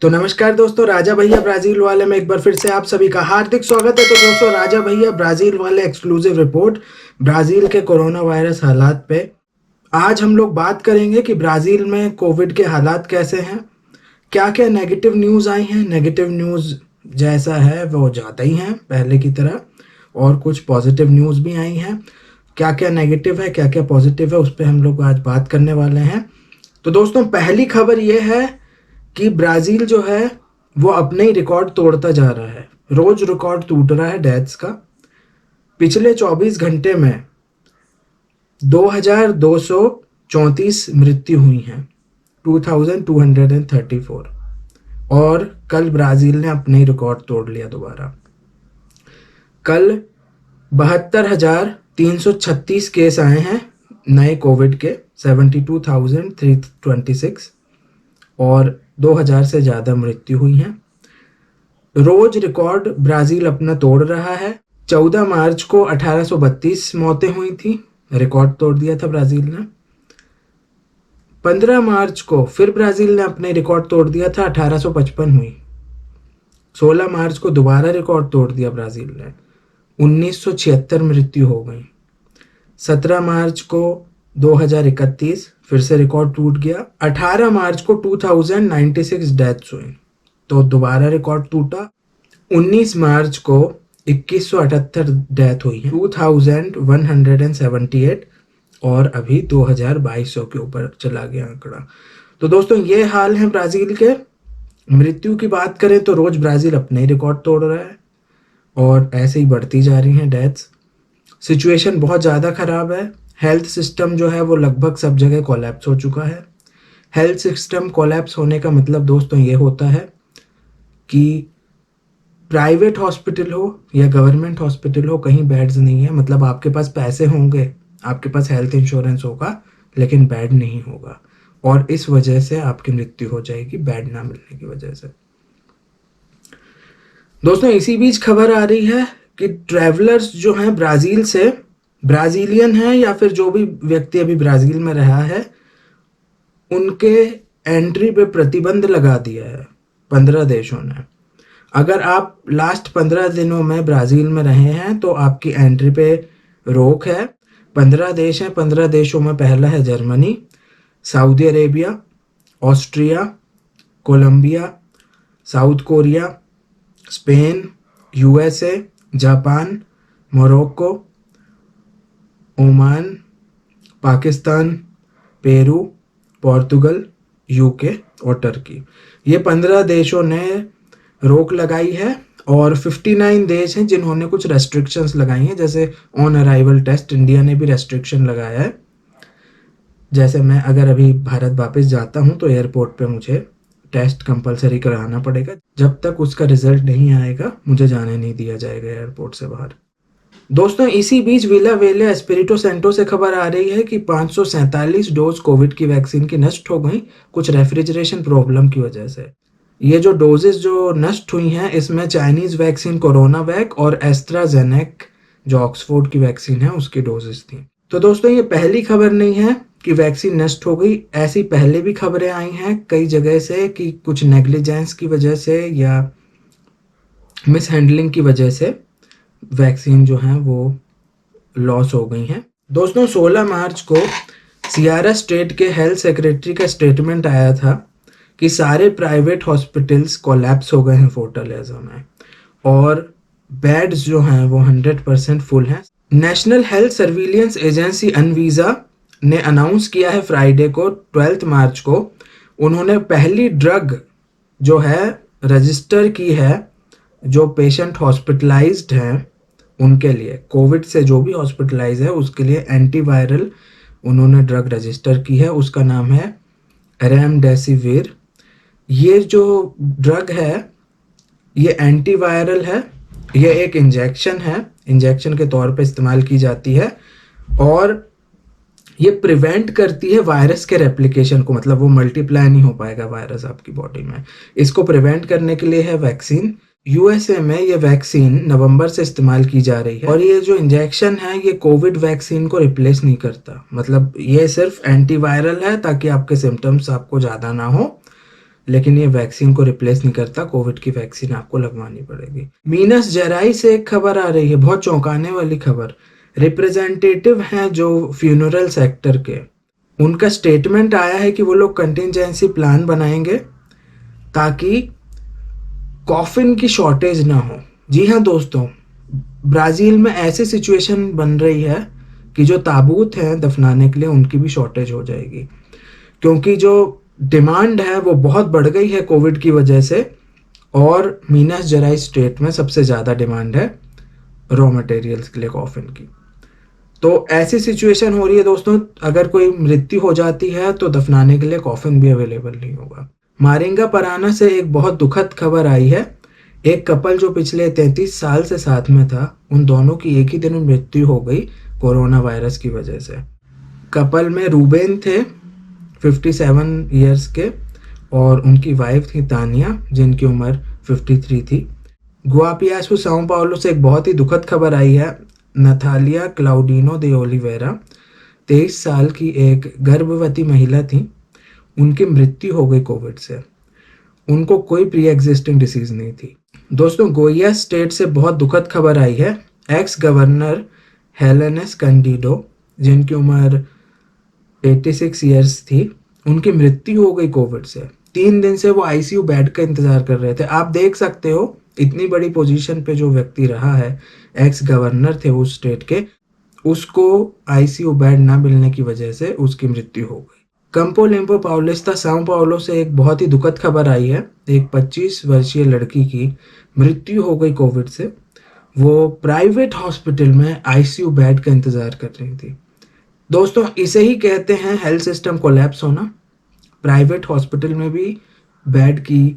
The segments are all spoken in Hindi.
तो नमस्कार दोस्तों, राजा भैया ब्राजील वाले में एक बार फिर से आप सभी का हार्दिक स्वागत है। तो दोस्तों, राजा भैया ब्राजील वाले एक्सक्लूसिव रिपोर्ट ब्राजील के कोरोना वायरस हालात पे। आज हम लोग बात करेंगे कि ब्राजील में कोविड के हालात कैसे हैं, क्या क्या नेगेटिव न्यूज़ आई हैं। नेगेटिव न्यूज़ जैसा है वो ज़्यादा ही हैं पहले की तरह, और कुछ पॉजिटिव न्यूज़ भी आई हैं। क्या क्या नेगेटिव है, क्या क्या पॉजिटिव है, उस पर हम लोग आज बात करने वाले हैं। तो दोस्तों, पहली खबर ये है कि ब्राज़ील जो है वो अपने ही रिकॉर्ड तोड़ता जा रहा है। रोज रिकॉर्ड टूट रहा है डेथ्स का। पिछले 24 घंटे में 2234 मृत्यु हुई हैं, 2234। और कल ब्राज़ील ने अपने ही रिकॉर्ड तोड़ लिया दोबारा। कल 72,336 केस आए हैं नए कोविड के, 72,326, और 2000 से ज़्यादा मृत्यु हुई हैं। रोज रिकॉर्ड ब्राज़ील अपना तोड़ रहा है। 14 मार्च को 1832 मौतें हुई थी, रिकॉर्ड तोड़ दिया था ब्राज़ील ने। 15 मार्च को फिर ब्राज़ील ने अपने रिकॉर्ड तोड़ दिया था, 1855 हुई। 16 मार्च को दोबारा रिकॉर्ड तोड़ दिया ब्राज़ील ने, 1976 मृत्यु हो गई। 17 मार्च को 2031 फिर से रिकॉर्ड टूट गया। 18 मार्च को 2096 डेथ्स हुई, तो दोबारा रिकॉर्ड टूटा। 19 मार्च को 2178 डेथ हुई है, 2178, और अभी 2200 के ऊपर चला गया आंकड़ा। तो दोस्तों, ये हाल है ब्राज़ील के। मृत्यु की बात करें तो रोज ब्राज़ील अपने ही रिकॉर्ड तोड़ रहा है, और ऐसे ही बढ़ती जा रही हैं डेथ्स। सिचुएशन बहुत ज़्यादा ख़राब है। हेल्थ सिस्टम जो है वो लगभग सब जगह कोलैप्स हो चुका है। हेल्थ सिस्टम कोलैप्स होने का मतलब दोस्तों ये होता है कि प्राइवेट हॉस्पिटल हो या गवर्नमेंट हॉस्पिटल हो, कहीं बेड्स नहीं है। मतलब आपके पास पैसे होंगे, आपके पास हेल्थ इंश्योरेंस होगा, लेकिन बेड नहीं होगा, और इस वजह से आपकी मृत्यु हो जाएगी बेड ना मिलने की वजह से। दोस्तों, इसी बीच खबर आ रही है कि ट्रैवलर्स जो हैं ब्राज़ील से, ब्राज़ीलियन हैं या फिर जो भी व्यक्ति अभी ब्राज़ील में रहा है, उनके एंट्री पे प्रतिबंध लगा दिया है 15 देशों ने। अगर आप लास्ट 15 दिनों में ब्राज़ील में रहे हैं तो आपकी एंट्री पे रोक है। 15 देश हैं। 15 देशों में पहला है Germany, Saudi Arabia, Austria, Colombia, South Korea, Spain, USA, Japan, Morocco, Oman, Pakistan, Peru, Portugal, UK और टर्की। ये 15 देशों ने रोक लगाई है, और 59 देश हैं जिन्होंने कुछ रेस्ट्रिक्शंस लगाई हैं, जैसे ऑन अराइवल टेस्ट। इंडिया ने भी रेस्ट्रिक्शन लगाया है। जैसे मैं अगर अभी भारत वापस जाता हूँ तो एयरपोर्ट पे मुझे टेस्ट कंपलसरी कराना पड़ेगा। जब तक उसका रिजल्ट नहीं आएगा मुझे जाने नहीं दिया जाएगा एयरपोर्ट से बाहर। दोस्तों, इसी बीच विला वेले एस्पिरिटो सेंटो से खबर आ रही है कि 547 डोज कोविड की वैक्सीन की नष्ट हो गई, कुछ रेफ्रिजरेशन प्रॉब्लम की वजह से। ये जो डोजेस जो नष्ट हुई हैं, इसमें चाइनीज वैक्सीन कोरोना वैक और एस्ट्राजेनेक जो ऑक्सफोर्ड की वैक्सीन है उसकी डोजेस थी। तो दोस्तों, ये पहली खबर नहीं है कि वैक्सीन नष्ट हो गई। ऐसी पहले भी खबरें आई हैं कई जगह से कि कुछ नेग्लिजेंस की वजह से या मिस हैंडलिंग की वजह से वैक्सीन जो है वो लॉस हो गई हैं। दोस्तों, 16 मार्च को सियारा स्टेट के हेल्थ सेक्रेटरी का स्टेटमेंट आया था कि सारे प्राइवेट हॉस्पिटल्स कोलैप्स हो गए हैं फोर्टालेज़ा में, और बेड्स जो हैं वो 100% फुल हैं। नेशनल हेल्थ सर्विलियंस एजेंसी अनवीज़ा ने अनाउंस किया है फ्राइडे को 12 मार्च को, उन्होंने पहली ड्रग जो है रजिस्टर की है जो पेशेंट हॉस्पिटलाइज्ड हैं उनके लिए। कोविड से जो भी हॉस्पिटलाइज है उसके लिए एंटीवायरल उन्होंने ड्रग रजिस्टर की है, उसका नाम है रेमडेसिविर। ये जो ड्रग है ये एंटीवायरल है, ये एक इंजेक्शन है, इंजेक्शन के तौर पे इस्तेमाल की जाती है, और ये प्रिवेंट करती है वायरस के रेप्लिकेशन को। मतलब वो मल्टीप्लाई नहीं हो पाएगा वायरस आपकी बॉडी में। इसको प्रिवेंट करने के लिए है वैक्सीन। यूएसए में ये वैक्सीन नवंबर से इस्तेमाल की जा रही है, और ये जो इंजेक्शन है ये कोविड वैक्सीन को रिप्लेस नहीं करता। मतलब ये सिर्फ एंटीवायरल है ताकि आपके सिम्टम्स आपको ज़्यादा ना हो, लेकिन ये वैक्सीन को रिप्लेस नहीं करता, कोविड की वैक्सीन आपको लगवानी पड़ेगी। मीनस जराई से एक खबर आ रही है, बहुत चौंकाने वाली खबर। रिप्रेजेंटेटिव हैं जो फ्यूनरल सेक्टर के, उनका स्टेटमेंट आया है कि वो लोग कंटिजेंसी प्लान बनाएंगे ताकि कॉफिन की शॉर्टेज ना हो। जी हाँ दोस्तों, ब्राज़ील में ऐसी सिचुएशन बन रही है कि जो ताबूत हैं दफनाने के लिए उनकी भी शॉर्टेज हो जाएगी, क्योंकि जो डिमांड है वो बहुत बढ़ गई है कोविड की वजह से, और मीनस जेराइस स्टेट में सबसे ज़्यादा डिमांड है रॉ मटेरियल्स के लिए कॉफिन की। तो ऐसी सिचुएशन हो रही है दोस्तों, अगर कोई मृत्यु हो जाती है तो दफनाने के लिए कॉफिन भी अवेलेबल नहीं होगा। मारिंगा पराना से एक बहुत दुखद खबर आई है। एक कपल जो पिछले 33 साल से साथ में था, उन दोनों की एक ही दिन में मृत्यु हो गई कोरोना वायरस की वजह से। कपल में रूबेन थे 57 ईयर्स के, और उनकी वाइफ थी तानिया जिनकी उम्र 53 थी। गुआपियासू साओ पाउलो से एक बहुत ही दुखद खबर आई है। नथालिया क्लाउडिनो दे ओलिवेरा 23 साल की एक गर्भवती महिला थी, उनकी मृत्यु हो गई कोविड से। उनको कोई प्री एग्जिस्टिंग डिसीज नहीं थी। दोस्तों, गोया स्टेट से बहुत दुखद खबर आई है। एक्स गवर्नर हेलेनेस कैंडिडो जिनकी उम्र 86 ईयर्स थी, उनकी मृत्यु हो गई कोविड से। 3 दिन से वो आईसीयू बेड का इंतजार कर रहे थे। आप देख सकते हो इतनी बड़ी पोजीशन पे जो व्यक्ति रहा है, एक्स गवर्नर थे उस स्टेट के, उसको आईसीयू बेड ना मिलने की वजह से उसकी मृत्यु हो गई। कंपो लिम्पो पाउलिस्ता साओ पाउलो से एक बहुत ही दुखद खबर आई है। एक 25 वर्षीय लड़की की मृत्यु हो गई कोविड से। वो प्राइवेट हॉस्पिटल में आईसीयू बेड का इंतजार कर रही थी। दोस्तों, इसे ही कहते हैं हेल्थ सिस्टम कोलैप्स होना। प्राइवेट हॉस्पिटल में भी बेड की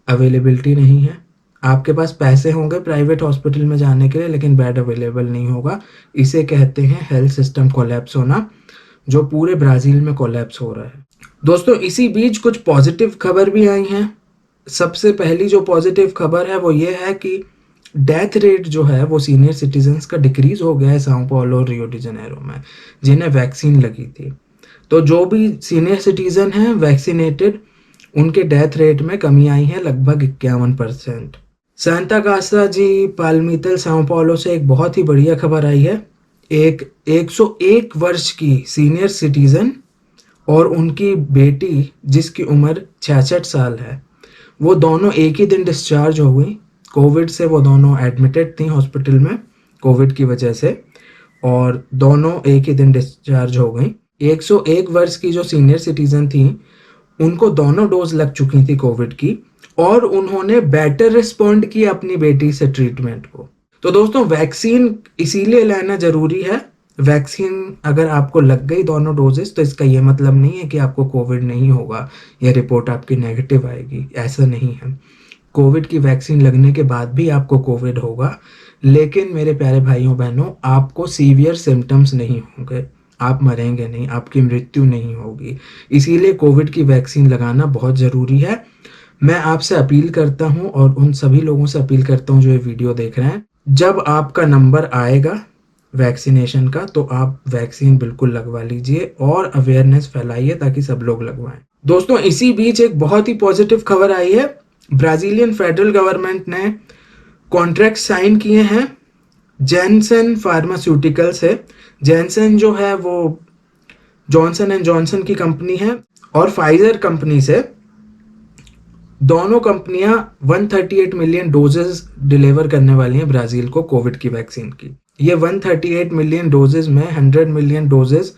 अवेलेबिलिटी नहीं है। आपके पास पैसे होंगे प्राइवेट हॉस्पिटल में जाने के लिए, लेकिन बेड अवेलेबल नहीं होगा। इसे कहते हैं हेल्थ सिस्टम कोलैप्स होना, जो पूरे ब्राज़ील में कोलैप्स हो रहा है। दोस्तों, इसी बीच कुछ पॉजिटिव खबर भी आई हैं। सबसे पहली जो पॉजिटिव खबर है वो ये है कि डेथ रेट जो है वो सीनियर सिटीजन्स का डिक्रीज हो गया है साओ पाउलो और रियो डी जेनेरो में, जिन्हें वैक्सीन लगी थी। तो जो भी सीनियर सिटीजन हैं वैक्सीनेटेड, उनके डेथ रेट में कमी आई है लगभग 51%। सांता कासा जी पाल्मीतल साओ पाउलो से एक बहुत ही बढ़िया खबर आई है। एक 101 वर्ष की सीनियर सिटीजन और उनकी बेटी जिसकी उम्र 66 साल है, वो दोनों एक ही दिन डिस्चार्ज हो गई कोविड से। वो दोनों एडमिटेड थी हॉस्पिटल में कोविड की वजह से, और दोनों एक ही दिन डिस्चार्ज हो गई। 101 वर्ष की जो सीनियर सिटीजन थी, उनको दोनों डोज लग चुकी थी कोविड की, और उन्होंने बेटर रिस्पॉन्ड किया अपनी बेटी से ट्रीटमेंट को। तो दोस्तों, वैक्सीन इसीलिए लेना जरूरी है। वैक्सीन अगर आपको लग गई दोनों डोजेस, तो इसका ये मतलब नहीं है कि आपको कोविड नहीं होगा या रिपोर्ट आपकी नेगेटिव आएगी, ऐसा नहीं है। कोविड की वैक्सीन लगने के बाद भी आपको कोविड होगा, लेकिन मेरे प्यारे भाइयों बहनों, आपको सीवियर सिम्टम्स नहीं होंगे, आप मरेंगे नहीं, आपकी मृत्यु नहीं होगी। इसीलिए कोविड की वैक्सीन लगाना बहुत ज़रूरी है। मैं आपसे अपील करता हूं, और उन सभी लोगों से अपील करता हूं जो ये वीडियो देख रहे हैं, जब आपका नंबर आएगा वैक्सीनेशन का, तो आप वैक्सीन बिल्कुल लगवा लीजिए और अवेयरनेस फैलाइए ताकि सब लोग लगवाएं। दोस्तों, इसी बीच एक बहुत ही पॉजिटिव खबर आई है। ब्राजीलियन फेडरल गवर्नमेंट ने कॉन्ट्रैक्ट साइन किए हैं जैनसन फार्मास्यूटिकल से। जैनसन जो है वो जॉनसन एंड जॉनसन की कंपनी है, और फाइजर कंपनी से। दोनों कंपनियां 138 मिलियन डोजेस डिलीवर करने वाली हैं ब्राजील को कोविड की वैक्सीन की। ये 138 मिलियन डोजेस में 100 मिलियन डोजेस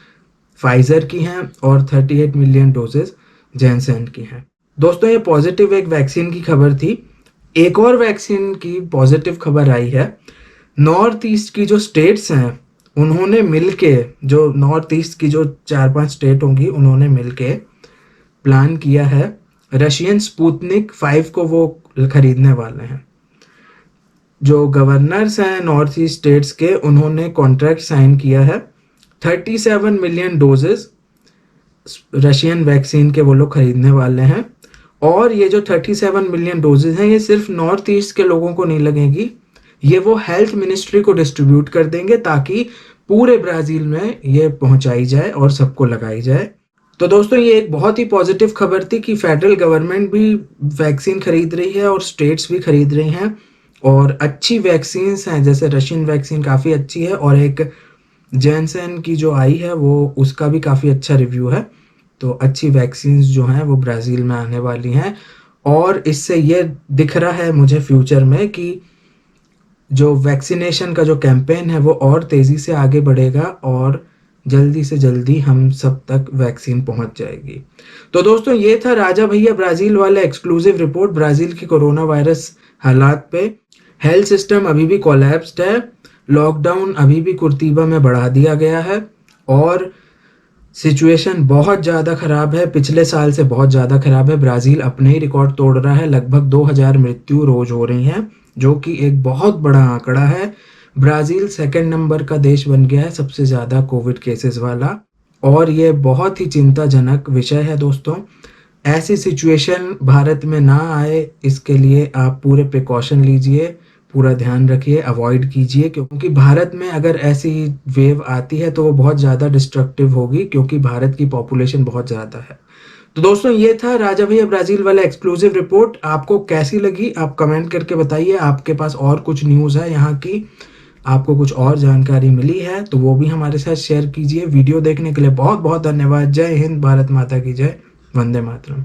फाइजर की हैं और 38 मिलियन डोजेस जैनसन की हैं। दोस्तों, ये पॉजिटिव एक वैक्सीन की खबर थी। एक और वैक्सीन की पॉजिटिव खबर आई है। नॉर्थ ईस्ट की जो स्टेट्स हैं, उन्होंने मिलके, जो नॉर्थ ईस्ट की जो 4-5 स्टेट होंगी, उन्होंने मिलके प्लान किया है रशियन स्पुतनिक 5 को वो खरीदने वाले हैं। जो गवर्नर्स हैं नॉर्थ ईस्ट स्टेट्स के, उन्होंने कॉन्ट्रैक्ट साइन किया है। 37 मिलियन डोजेस रशियन वैक्सीन के वो लोग खरीदने वाले हैं। और ये जो 37 मिलियन डोजेस हैं, ये सिर्फ नॉर्थ ईस्ट के लोगों को नहीं लगेगी, ये वो हेल्थ मिनिस्ट्री को डिस्ट्रीब्यूट कर देंगे ताकि पूरे ब्राज़ील में ये पहुंचाई जाए और सबको लगाई जाए। तो दोस्तों ये एक बहुत ही पॉजिटिव खबर थी कि फेडरल गवर्नमेंट भी वैक्सीन खरीद रही है और स्टेट्स भी खरीद रही हैं और अच्छी वैक्सीन्स हैं, जैसे रशियन वैक्सीन काफ़ी अच्छी है और एक जैनसन की जो आई है वो उसका भी काफ़ी अच्छा रिव्यू है। तो अच्छी वैक्सीन्स जो हैं वो ब्राज़ील में आने वाली हैं और इससे ये दिख रहा है मुझे फ्यूचर में कि जो वैक्सीनेशन का जो कैंपेन है वो और तेज़ी से आगे बढ़ेगा और जल्दी से जल्दी हम सब तक वैक्सीन पहुंच जाएगी। तो दोस्तों ये था राजा भैया ब्राज़ील वाला एक्सक्लूसिव रिपोर्ट ब्राज़ील की कोरोना वायरस हालात पे। हेल्थ सिस्टम अभी भी कोलैप्स्ड है, लॉकडाउन अभी भी कुर्तीबा में बढ़ा दिया गया है और सिचुएशन बहुत ज़्यादा ख़राब है, पिछले साल से बहुत ज़्यादा ख़राब है। ब्राज़ील अपने ही रिकॉर्ड तोड़ रहा है, लगभग 2000 मृत्यु रोज़ हो रही हैं, जो कि एक बहुत बड़ा आंकड़ा है। ब्राज़ील सेकंड नंबर का देश बन गया है सबसे ज़्यादा कोविड केसेस वाला और ये बहुत ही चिंताजनक विषय है दोस्तों। ऐसी सिचुएशन भारत में ना आए इसके लिए आप पूरे प्रिकॉशन लीजिए, पूरा ध्यान रखिए, अवॉइड कीजिए, क्योंकि भारत में अगर ऐसी वेव आती है तो वो बहुत ज़्यादा डिस्ट्रक्टिव होगी क्योंकि भारत की पॉपुलेशन बहुत ज़्यादा है। तो दोस्तों ये था राजा भैया ब्राज़ील वाला एक्सक्लूसिव रिपोर्ट। आपको कैसी लगी आप कमेंट करके बताइए। आपके पास और कुछ न्यूज़ है यहाँ की, आपको कुछ और जानकारी मिली है तो वो भी हमारे साथ शेयर कीजिए। वीडियो देखने के लिए बहुत बहुत धन्यवाद। जय हिंद, भारत माता की जय, वंदे मातरम।